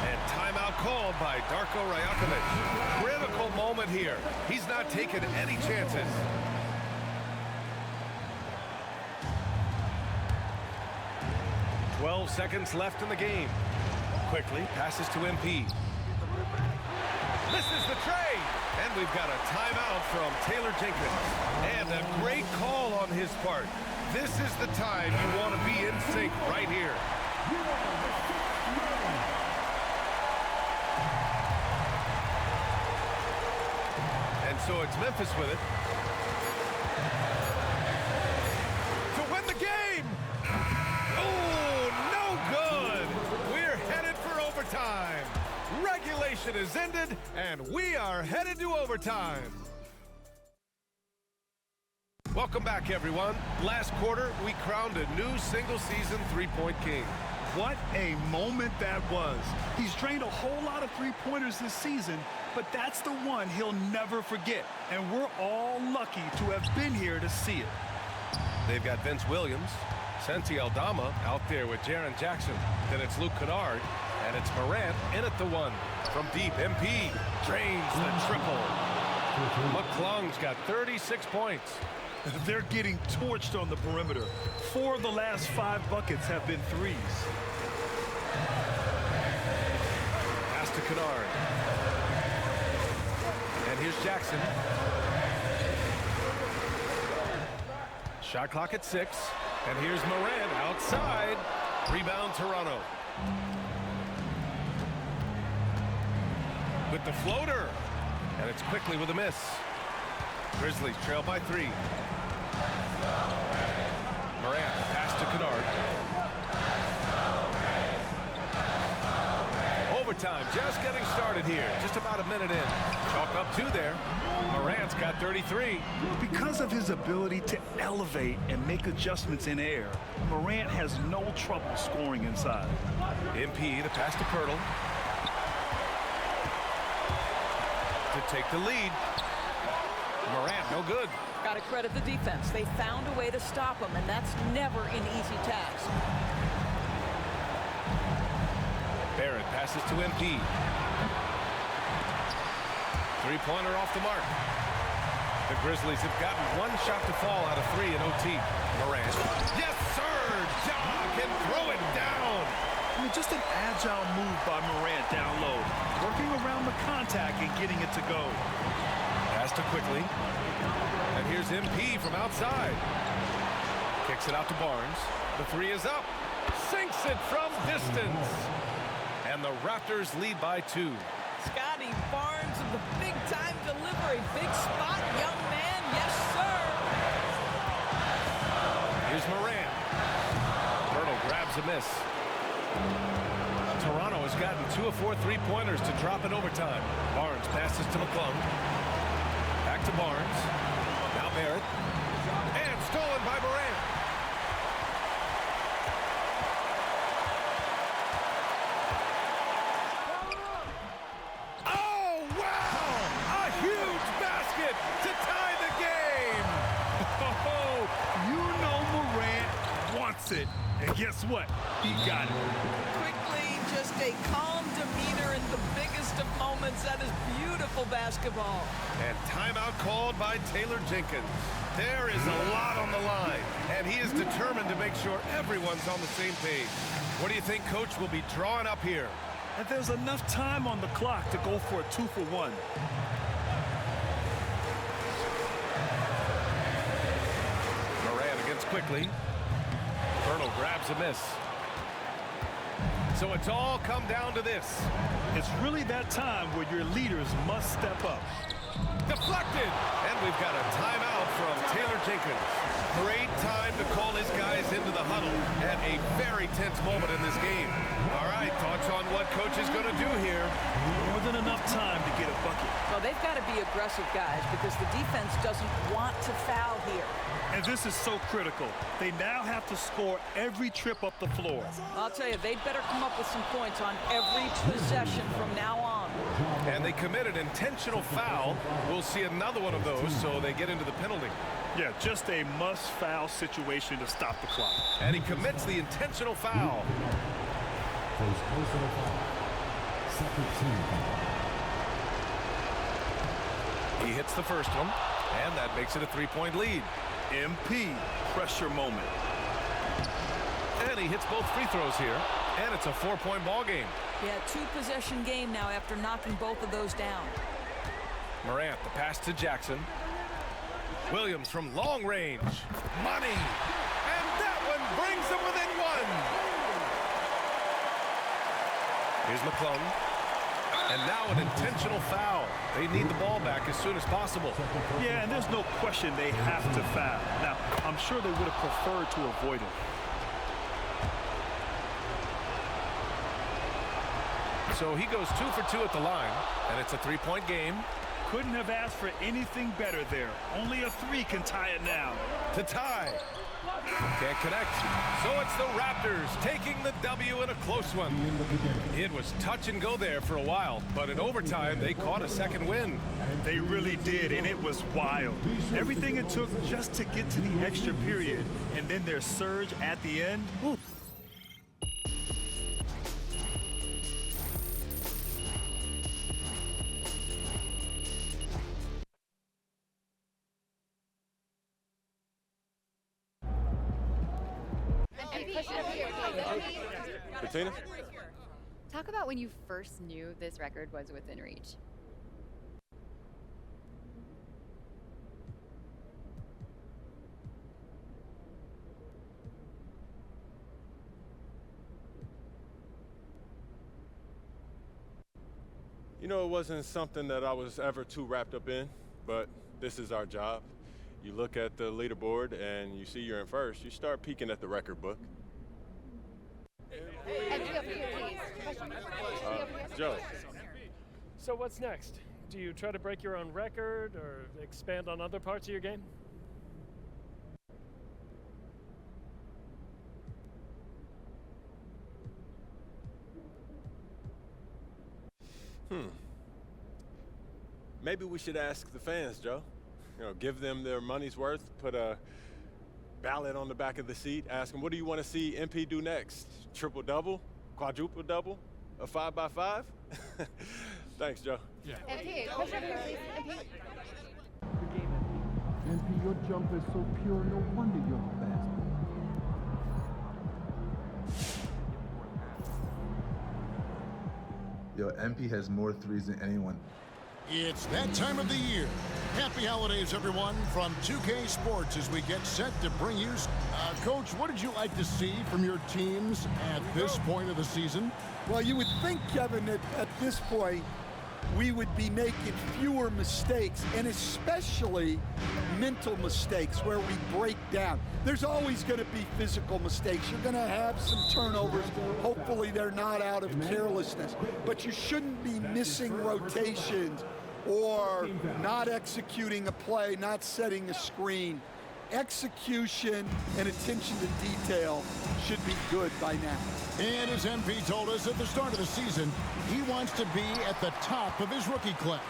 And timeout called by Darko Rajakovic. Critical moment here. He's not taking any chances. 12 seconds left in the game. Quickly passes to MP. Misses the tray. And we've got a timeout from Taylor Jenkins. And a great call on his part. This is the time you want to be in sync right here. And so it's Memphis with it. To win the game! Oh, no good! We're headed for overtime. Regulation is ended, and we are headed to overtime. Welcome back, everyone. Last quarter, we crowned a new single-season three-point king. What a moment that was. He's drained a whole lot of three-pointers this season, but that's the one he'll never forget. And we're all lucky to have been here to see it. They've got Vince Williams, Santi Aldama out there with Jaren Jackson. Then it's Luke Kennard, and it's Morant in at the one. From deep, MP drains the triple. McClung's got 36 points. They're getting torched on the perimeter. 4 of the last 5 buckets have been threes. Pass to Kennard. And here's Jackson. Shot clock at 6. And here's Morant outside. Rebound Toronto. With the floater. And it's quickly with a miss. Grizzlies trail by 3. Morant, pass to Kennard. Overtime, just getting started here. Just about a minute in. Chalk up 2 there. Morant's got 33. Because of his ability to elevate and make adjustments in air, Morant has no trouble scoring inside. MP, the pass to Pirtle. To take the lead. Morant, no good. Got to credit the defense. They found a way to stop him, and that's never an easy task. Barrett passes to MP. Three-pointer off the mark. The Grizzlies have gotten 1 shot to fall out of 3 in OT. Morant. Yes, sir! Ja can throw it down. I mean, just an agile move by Morant down low. Working around the contact and getting it to go. Pass to Quickly. And here's MP from outside. Kicks it out to Barnes. The 3 is up. Sinks it from distance. And the Raptors lead by 2. Scotty Barnes with the big-time delivery. Big spot, young man. Yes, sir. Here's Morant. Pirtle grabs a miss. Toronto has gotten 2 of 4 three-pointers to drop in overtime. Barnes passes to McClung. Back to Barnes. Now Barrett. And stolen by Morant. Oh, wow! A huge basket to tie the game! Oh, you know Morant wants it. And guess what? He got it. Quickly, just a calm demeanor in the biggest of moments. That is beautiful basketball. And timeout called by Taylor Jenkins. There is a lot on the line, and he is determined to make sure everyone's on the same page. What do you think Coach will be drawing up here? And there's enough time on the clock to go for a 2-for-1. Morant against Quickly. Pirtle grabs a miss. So it's all come down to this. It's really that time where your leaders must step up. Deflected! And we've got a timeout from Taylor Jenkins. Great time to call his guys into the huddle at a very tense moment in this game. All right, thoughts on what Coach is going to do here? More than enough time to get a bucket. Well, they've got to be aggressive, guys, because the defense doesn't want to foul here. And this is so critical. They now have to score every trip up the floor. I'll tell you, they'd better come up with some points on every possession from now on. And they committed intentional foul. We'll see another one of those, so they get into the penalty. Yeah, just a must-foul situation to stop the clock. And he commits the intentional foul. He hits the first one, and that makes it a 3-point lead. MP, pressure moment. And And he hits both free throws here. And it's a 4-point ball game. Yeah, 2-possession game now after knocking both of those down. Morant, the pass to Jackson. Williams from long range. Money. And that one brings them within one. Here's McClung. And now an intentional foul. They need the ball back as soon as possible. Yeah, and there's no question they have to foul. Now, I'm sure they would have preferred to avoid it. So he goes 2 for 2 at the line, and it's a 3-point game. Couldn't have asked for anything better there. Only a 3 can tie it now. To tie. Can't connect. So it's the Raptors taking the W in a close one. It was touch and go there for a while, but in overtime, they caught a second win. They really did, and it was wild. Everything it took just to get to the extra period, and then their surge at the end. Whew. Bettina? Talk about when you first knew this record was within reach. You know, it wasn't something that I was ever too wrapped up in, but this is our job. You look at the leaderboard and you see you're in first, you start peeking at the record book. Joe. So what's next? Do you try to break your own record or expand on other parts of your game? Maybe we should ask the fans, Joe. You know, give them their money's worth, put a ballot on the back of the seat, ask them, what do you want to see MP do next? Triple-double? Quadruple-double? A 5x5? Thanks, Joe. Yeah. MP, push up here, please. MP. MP, your jump is so pure, no wonder you're the best. Yo, MP has more threes than anyone. It's that time of the year. Happy holidays, everyone, from 2K Sports as we get set to bring you... Coach, what did you like to see from your teams at this point of the season? Well, you would think, Kevin, that at this point, we would be making fewer mistakes, and especially mental mistakes where we break down. There's always going to be physical mistakes. You're going to have some turnovers. Hopefully they're not out of carelessness. But you shouldn't be missing rotations or not executing a play, not setting a screen. Execution and attention to detail should be good by now. And as MP told us at the start of the season, he wants to be at the top of his rookie class.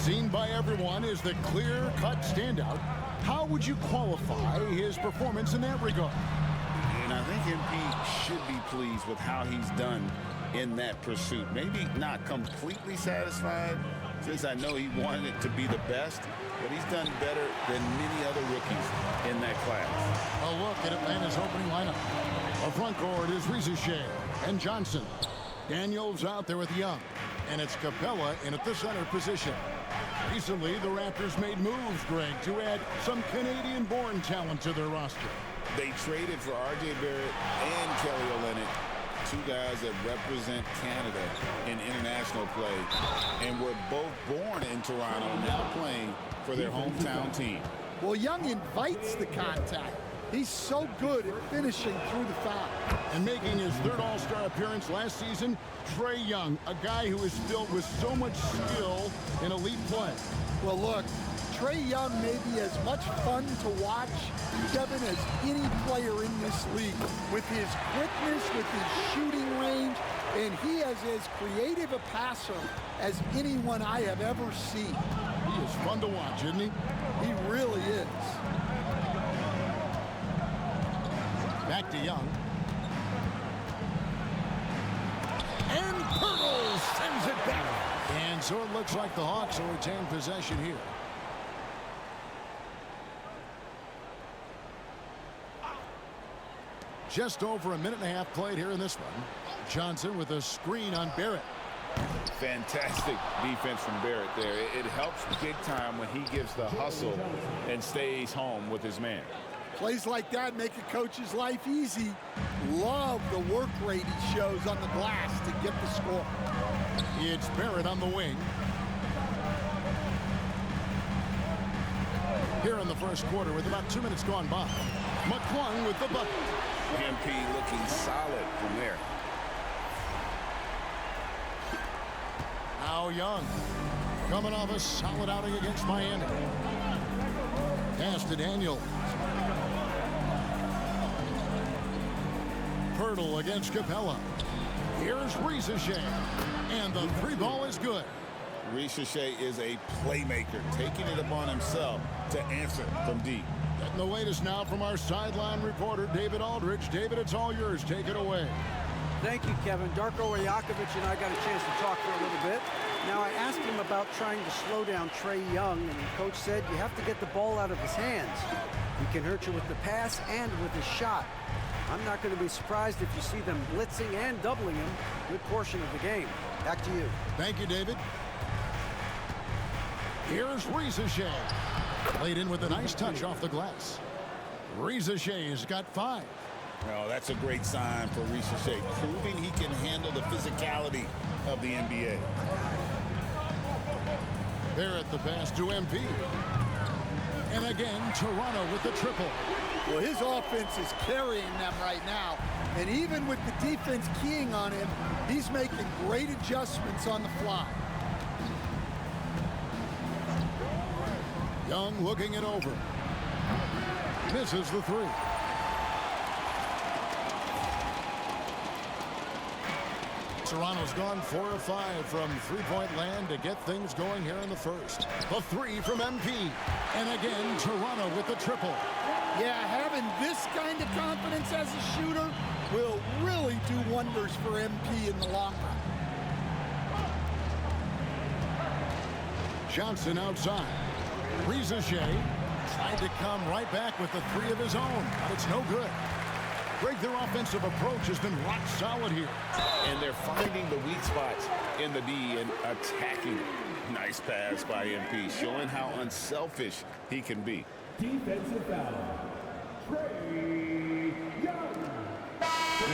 Seen by everyone as the clear-cut standout, how would you qualify his performance in that regard? And I think MP should be pleased with how he's done in that pursuit. Maybe not completely satisfied, since I know he wanted it to be the best, but he's done better than many other rookies in that class. A look at Atlanta's opening lineup. A front court is Rizushea and Johnson. Daniels out there with Young, and it's Capella in at the center position. Recently, the Raptors made moves, Greg, to add some Canadian-born talent to their roster. They traded for R.J. Barrett and Kelly Olynyk, two guys that represent Canada in international play, and were both born in Toronto, now playing for their hometown team. Well, Young invites the contact. He's so good at finishing through the foul. And making his third All-Star appearance last season, Trae Young, a guy who is filled with so much skill in elite play. Well, look, Trae Young may be as much fun to watch, Kevin, as any player in this league. With his quickness, with his shooting range, and he is as creative a passer as anyone I have ever seen. He is fun to watch, isn't he? He really is. Back to Young. And Pirtle sends it back. And so it looks like the Hawks will retain possession here. Just over a minute and a half played here in this one. Johnson with a screen on Barrett. Fantastic defense from Barrett there. It helps big time when he gives the hustle and stays home with his man. Plays like that make a coach's life easy. Love the work rate he shows on the glass to get the score. It's Barrett on the wing. Here in the first quarter with about 2 minutes gone by. McClung with the bucket. MP looking solid from there. Now Young coming off a solid outing against Miami. Pass to Daniels. Hurdle against Capella. Here's Risacher. And the three ball is good. Risacher is a playmaker, taking it upon himself to answer from deep. Getting the latest now from our sideline reporter, David Aldridge. David, it's all yours. Take it away. Thank you, Kevin. Darko Rajakovic and I got a chance to talk for a little bit. Now, I asked him about trying to slow down Trae Young, and the coach said you have to get the ball out of his hands. He can hurt you with the pass and with his shot. I'm not going to be surprised if you see them blitzing and doubling him a good portion of the game. Back to you. Thank you, David. Here's Risacher. Played in with a nice touch off the glass. Risacher's got 5. Well, that's a great sign for Risacher, proving he can handle the physicality of the NBA. Barrett the pass to MP. And again, Toronto with the triple. Well, his offense is carrying them right now. And even with the defense keying on him, he's making great adjustments on the fly. Young looking it over. Misses the 3. Toronto's gone 4 of 5 from three-point land to get things going here in the first. The 3 from MP. And again, Toronto with the triple. Yeah, having this kind of confidence as a shooter will really do wonders for MP in the long run. Johnson outside. Risacher tried to come right back with the 3 of his own, but it's no good. Greg, their offensive approach has been rock solid here. And they're finding the weak spots in the D and attacking. Nice pass by MP, showing how unselfish he can be. Defensive foul. Trae Young.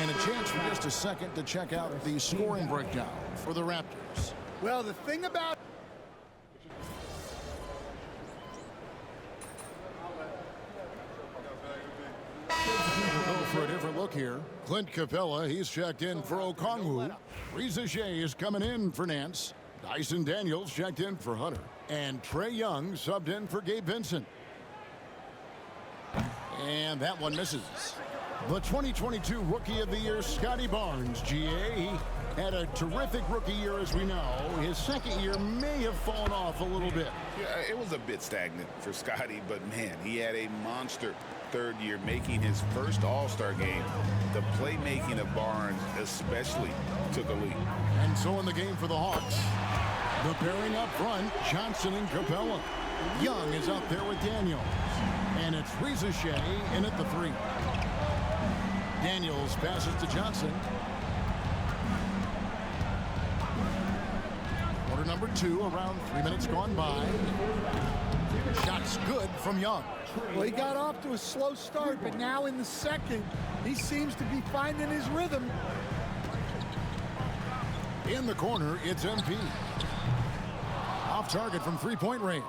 And a chance for just a second to check out the scoring breakdown for the Raptors. Well, the thing about We'll go for a different look here. Clint Capella, he's checked in for Okongwu. Risacher is coming in for Nance. Dyson Daniels checked in for Hunter. And Trae Young subbed in for Gabe Vincent. And that one misses. The 2022 Rookie of the Year, Scotty Barnes, GA. He had a terrific rookie year, as we know. His second year may have fallen off a little bit. Yeah, it was a bit stagnant for Scotty, but man, he had a monster third year, making his first All-Star game. The playmaking of Barnes especially took a lead. And so in the game for the Hawks, the pairing up front, Johnson and Capella. Young is up there with Daniels. And it's Risacher in at the 3. Daniels passes to Johnson. Quarter number 2, around 3 minutes gone by. Shots good from Young. Well, he got off to a slow start, but now in the second, he seems to be finding his rhythm. In the corner, it's MP. Off target from three-point range.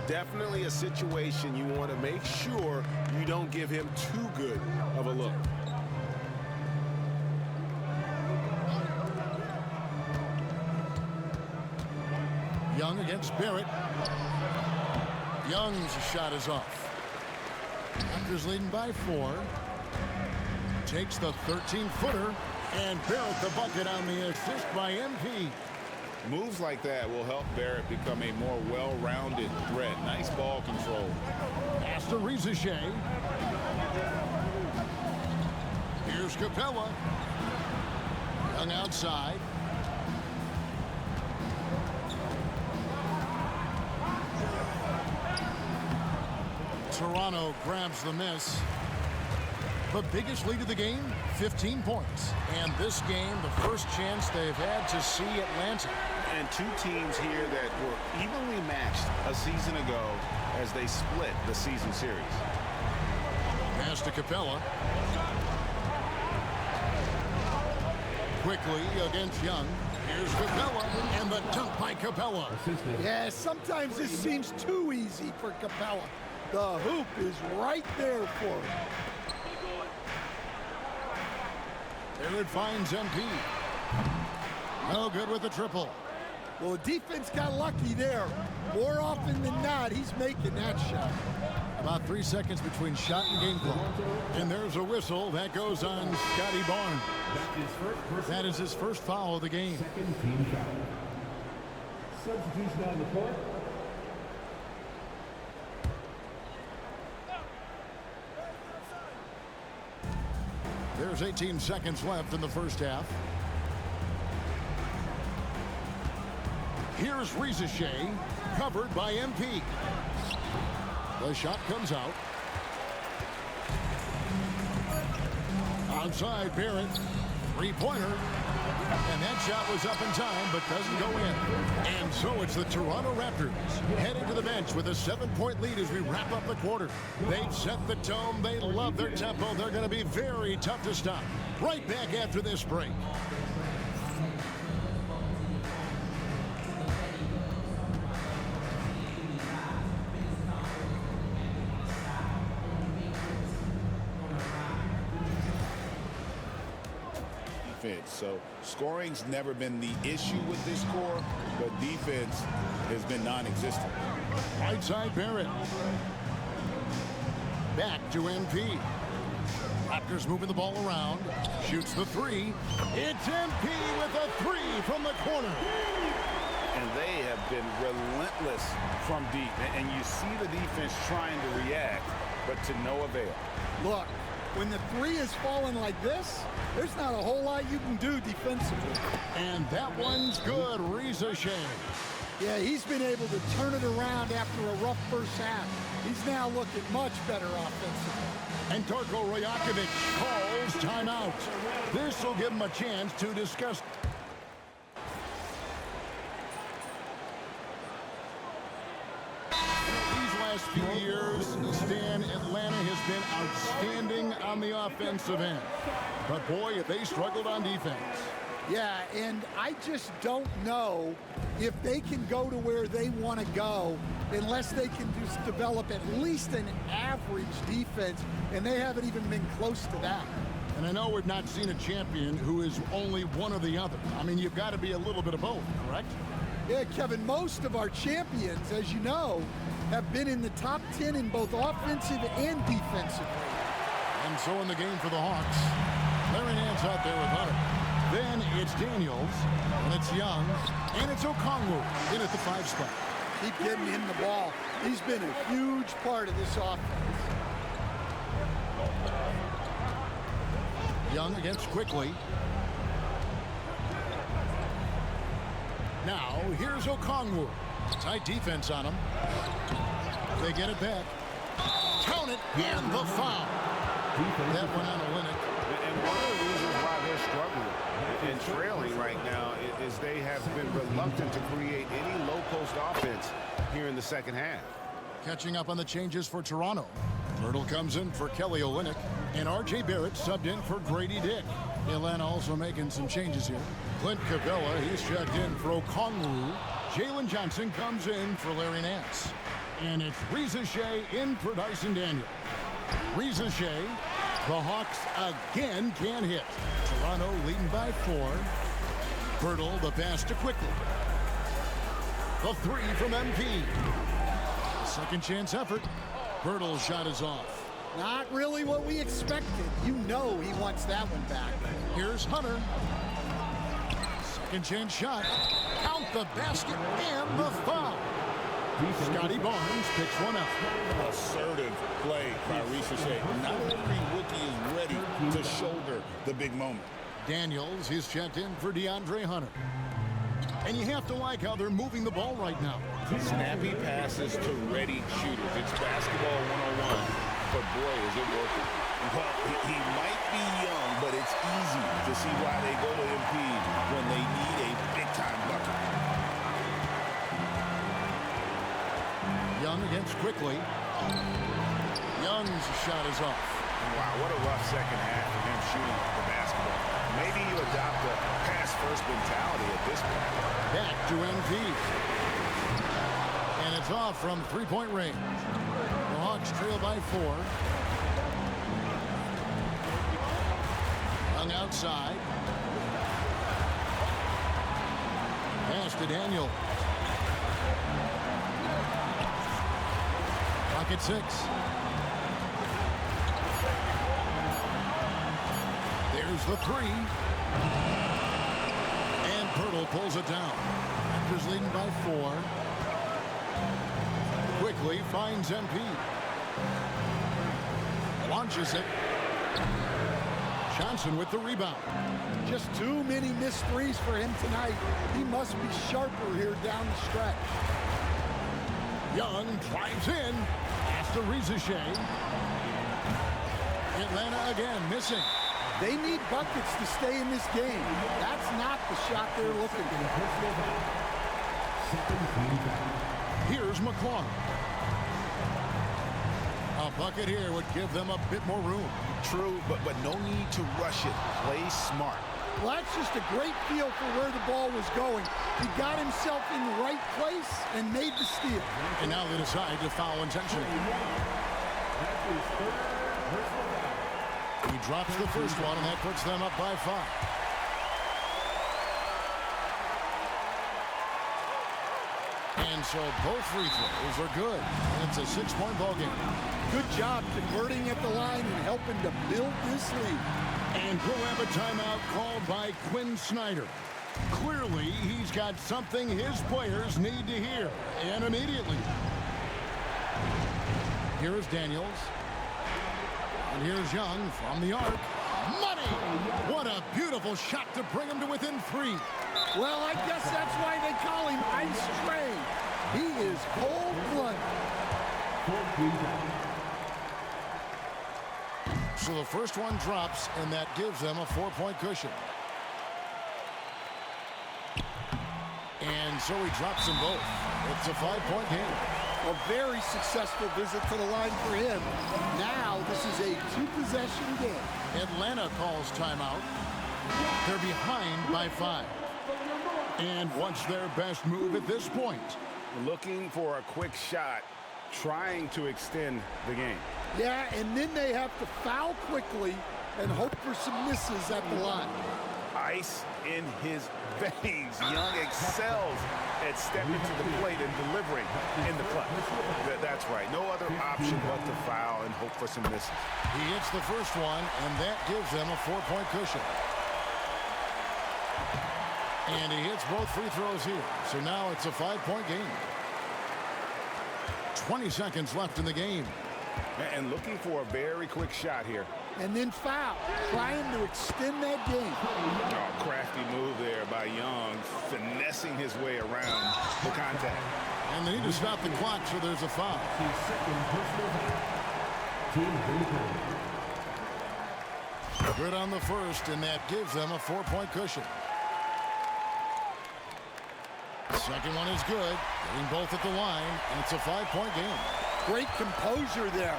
Definitely a situation you want to make sure you don't give him too good of a look. Young against Barrett. Young's shot is off. Raptors leading by 4. Takes the 13-footer. And Barrett the bucket on the assist by MP. Moves like that will help Barrett become a more well-rounded threat. Nice ball control. Pass to Risacher. Here's Capella. Young outside. Toronto grabs the miss. The biggest lead of the game, 15 points. And this game, the first chance they've had to see Atlanta. And two teams here that were evenly matched a season ago as they split the season series. Pass to Capella. Quickly against Young. Here's Capella, and the dunk by Capella. Yeah, sometimes this seems too easy for Capella. The hoop is right there for him. There it finds MP. No good with the triple. Well, the defense got lucky there. More often than not, he's making that shot. About 3 seconds between shot and game clock. And there's a whistle that goes on Scotty Barnes. That is his first foul of the game. Second team foul. Substitution on the court. There's 18 seconds left in the first half. Here's Shea, covered by MP. The shot comes out. Onside Barrett. Three-pointer. And that shot was up in time, but doesn't go in. And so it's the Toronto Raptors heading to the bench with a 7-point lead as we wrap up the quarter. They've set the tone. They love their tempo. They're going to be very tough to stop. Right back after this break. So scoring's never been the issue with this core, but defense has been non-existent. Right side Barrett. Back to MP. Raptors moving the ball around. Shoots the three. It's MP with a three from the corner. And they have been relentless from deep. And you see the defense trying to react, but to no avail. Look, when the three is falling like this, there's not a whole lot you can do defensively. And that one's good. Shea. Yeah, he's been able to turn it around after a rough first half. He's now looking much better offensively. And Darko Rajakovic calls timeout. This will give him a chance to discuss. Last few years, Stan, Atlanta has been outstanding on the offensive end. But boy, have they struggled on defense. Yeah, and I just don't know if they can go to where they want to go unless they can just develop at least an average defense, and they haven't even been close to that. And I know we've not seen a champion who is only one or the other. I mean, you've got to be a little bit of both, correct? Yeah, Kevin, most of our champions, as you know, have been in the top 10 in both offensive and defensive. And so in the game for the Hawks, Larry Nance out there with Hunter. Then it's Daniels, and it's Young, and it's Okongwu in at the 5 spot. Keep getting him the ball. He's been a huge part of this offense. Young against Quickly. Now, here's Okongwu. Tight defense on him. They get it back. Count it, and the foul. That one on Olynyk. And one of the reasons why they're struggling and trailing right now is they have been reluctant to create any low-post offense here in the second half. Catching up on the changes for Toronto. Myrtle comes in for Kelly Olynyk, and R.J. Barrett subbed in for Grady Dick. Atlanta also making some changes here. Clint Capella, he's checked in for Okongwu. Jalen Johnson comes in for Larry Nance. And it's Shea in for Dyson Daniel. Shea, the Hawks again can't hit. Toronto leading by 4. Bertle, the pass to Quickly. The three from MP. The second chance effort. Bertle's shot is off. Not really what we expected. You know he wants that one back. Here's Hunter. Second chance shot. Count the basket and the foul. Scotty Barnes picks one up. Assertive play by Shea. Not every rookie is ready to shoulder the big moment. Daniels, he's checked in for DeAndre Hunter. And you have to like how they're moving the ball right now. Snappy passes to ready shooters. It's basketball 101. But boy, is it working. Well, he might be young, but it's easy to see why they go to MP when they need a big-time bucket. Young against Quickly. Young's shot is off. Wow, what a rough second half for him shooting the basketball. Maybe you adopt a pass-first mentality at this point. Back to MP. And it's off from three-point range. The Hawks trail by 4. Young outside. Pass to Daniel. Clock at 6. There's the 3. And Pirtle pulls it down. Raptors leading by 4. Quickly finds MP. Launches it. Johnson with the rebound. Just too many missed threes for him tonight. He must be sharper here down the stretch. Young drives in. Pass to Shea. Atlanta again missing. They need buckets to stay in this game. That's not the shot they're looking for. Here's McClung. A bucket here would give them a bit more room. True, but no need to rush it. Play smart. Well, that's just a great feel for where the ball was going. He got himself in the right place and made the steal. And now they decide to foul intentionally. He drops the first one, and that puts them up by 5. And so both free throws are good. And it's a 6-point ball game. Good job converting at the line and helping to build this lead. And we'll have a timeout called by Quinn Snyder. Clearly, he's got something his players need to hear, and immediately. Here is Daniels. And here's Young from the arc. Money! What a beautiful shot to bring him to within 3. Well, I guess that's why they call him Ice Train. He is cold-blooded. So the first one drops, and that gives them a 4-point cushion. And so he drops them both. It's a 5-point game. A very successful visit to the line for him. Now this is a 2-possession game. Atlanta calls timeout. They're behind by 5. And what's their best move at this point? Looking for a quick shot, trying to extend the game. Yeah, and then they have to foul quickly and hope for some misses at the line. Ice in his veins. Young excels at stepping to the plate and delivering in the clutch. That's right. No other option but to foul and hope for some misses. He hits the first one, and that gives them a 4-point cushion. And he hits both free throws here. So now it's a 5-point game. 20 seconds left in the game. And looking for a very quick shot here. And then foul, trying to extend that game. Oh, crafty move there by Young, finessing his way around the contact. And they need to stop the clock, so there's a foul. Good on the first, and that gives them a 4-point cushion. Second one is good, getting both at the line, and it's a 5-point game. Great composure there.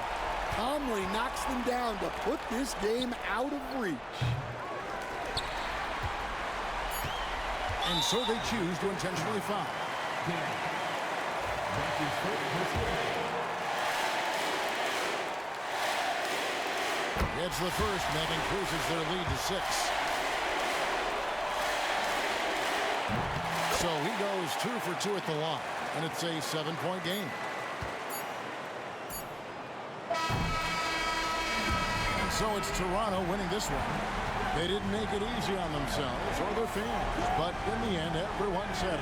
Calmly knocks them down to put this game out of reach. And so they choose to intentionally foul. Gets the first, and that increases their lead to 6. So he goes 2 for 2 at the line, and it's a 7-point game. And so it's Toronto winning this one. They didn't make it easy on themselves or their fans, but in the end, everyone's satisfied.